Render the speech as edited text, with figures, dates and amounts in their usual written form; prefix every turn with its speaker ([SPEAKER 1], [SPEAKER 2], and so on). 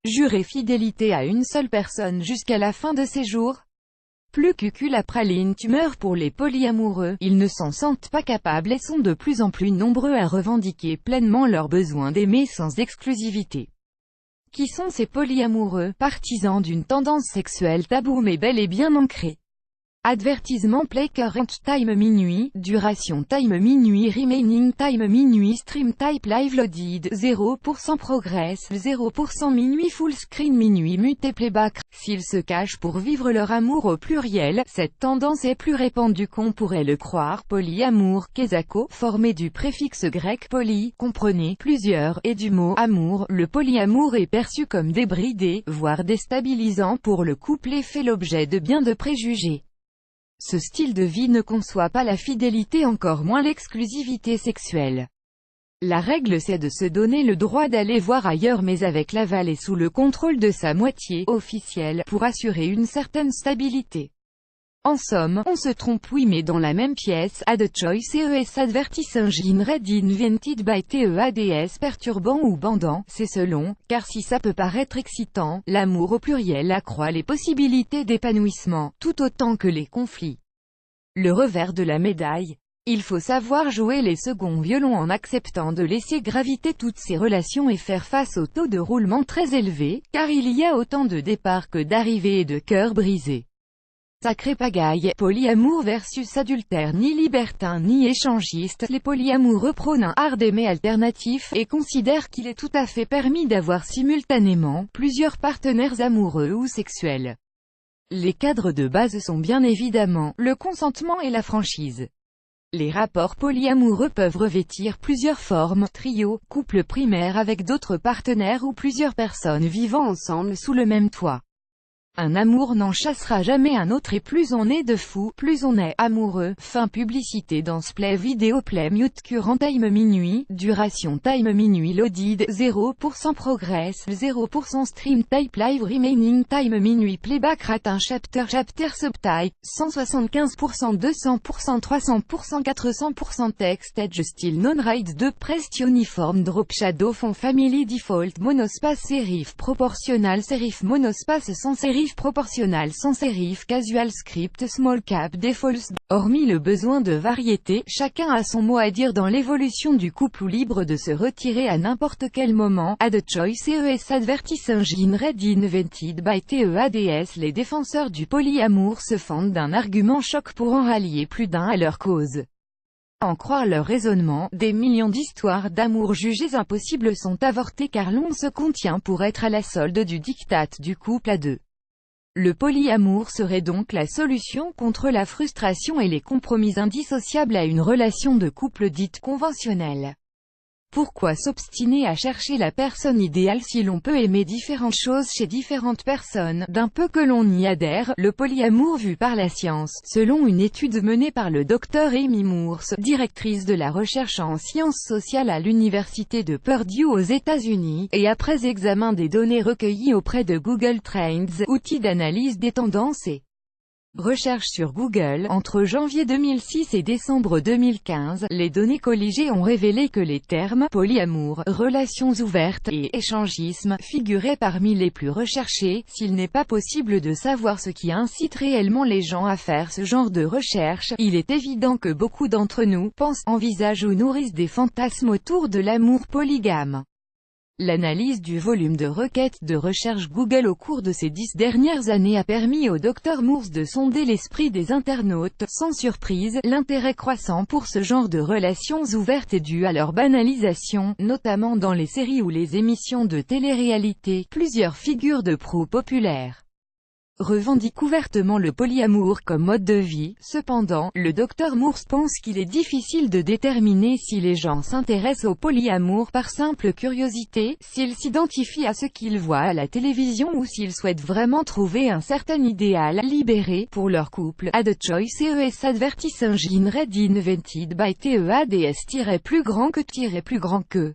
[SPEAKER 1] jurer fidélité à une seule personne jusqu'à la fin de ses jours. Plus cucul la praline tumeur pour les polyamoureux, ils ne s'en sentent pas capables et sont de plus en plus nombreux à revendiquer pleinement leur besoin d'aimer sans exclusivité. Qui sont ces polyamoureux, partisans d'une tendance sexuelle taboue mais bel et bien ancrée? Advertisement play current time minuit, duration time minuit remaining time minuit stream type live loaded 0% progress 0% minuit full screen minuit mute playback. S'ils se cachent pour vivre leur amour au pluriel, cette tendance est plus répandue qu'on pourrait le croire. Polyamour, kezako, formé du préfixe grec poly, comprenez, plusieurs, et du mot amour, le polyamour est perçu comme débridé, voire déstabilisant pour le couple et fait l'objet de bien de préjugés. Ce style de vie ne conçoit pas la fidélité, encore moins l'exclusivité sexuelle. La règle c'est de se donner le droit d'aller voir ailleurs mais avec l'aval et sous le contrôle de sa moitié officielle, pour assurer une certaine stabilité. En somme, on se trompe oui mais dans la même pièce. Ad choice ES advertising read invented by TEADS perturbant ou bandant, c'est selon, car si ça peut paraître excitant, l'amour au pluriel accroît les possibilités d'épanouissement, tout autant que les conflits. Le revers de la médaille. Il faut savoir jouer les seconds violons en acceptant de laisser graviter toutes ces relations et faire face au taux de roulement très élevé, car il y a autant de départs que d'arrivées et de cœurs brisés. Sacré pagaille, polyamour versus adultère, ni libertin ni échangiste, les polyamoureux prônent un art d'aimer alternatif, et considèrent qu'il est tout à fait permis d'avoir simultanément plusieurs partenaires amoureux ou sexuels. Les cadres de base sont bien évidemment le consentement et la franchise. Les rapports polyamoureux peuvent revêtir plusieurs formes, trio, couple primaire avec d'autres partenaires ou plusieurs personnes vivant ensemble sous le même toit. Un amour n'en chassera jamais un autre et plus on est de fou, plus on est amoureux. Fin publicité dans play vidéo play mute current time minuit, duration time minuit loaded 0% progress 0% stream type live remaining time minuit playback rate un chapter subtype 175% 200% 300% 400% text edge style non-ride 2 pressed uniform drop shadow font family default monospace serif proportional serif monospace sans serif proportional sans serif casual script small cap defaults. Hormis le besoin de variété, chacun a son mot à dire dans l'évolution du couple ou libre de se retirer à n'importe quel moment. Ad choice ES advertising read invented by TEADS. Les défenseurs du polyamour se fendent d'un argument choc pour en rallier plus d'un à leur cause. À en croire leur raisonnement, des millions d'histoires d'amour jugées impossibles sont avortées car l'on se contient pour être à la solde du diktat du couple à deux. Le polyamour serait donc la solution contre la frustration et les compromis indissociables à une relation de couple dite conventionnelle. Pourquoi s'obstiner à chercher la personne idéale si l'on peut aimer différentes choses chez différentes personnes, d'un peu que l'on y adhère? Le polyamour vu par la science, selon une étude menée par le Dr Amy Morse, directrice de la recherche en sciences sociales à l'université de Purdue aux États-Unis, et après examen des données recueillies auprès de Google Trends, outil d'analyse des tendances et recherche sur Google, entre janvier 2006 et décembre 2015, les données colligées ont révélé que les termes « polyamour »,« relations ouvertes » et « échangisme » figuraient parmi les plus recherchés. S'il n'est pas possible de savoir ce qui incite réellement les gens à faire ce genre de recherche, il est évident que beaucoup d'entre nous pensent, envisagent ou nourrissent des fantasmes autour de l'amour polygame. L'analyse du volume de requêtes de recherche Google au cours de ces 10 dernières années a permis au Dr Morse de sonder l'esprit des internautes. Sans surprise, l'intérêt croissant pour ce genre de relations ouvertes est dû à leur banalisation, notamment dans les séries ou les émissions de télé-réalité. Plusieurs figures de proue populaires revendique ouvertement le polyamour comme mode de vie. Cependant, le Dr Morse pense qu'il est difficile de déterminer si les gens s'intéressent au polyamour par simple curiosité, s'ils s'identifient à ce qu'ils voient à la télévision ou s'ils souhaitent vraiment trouver un certain idéal libéré pour leur couple. Ad choice ES advertising read invented by TEADS plus grand que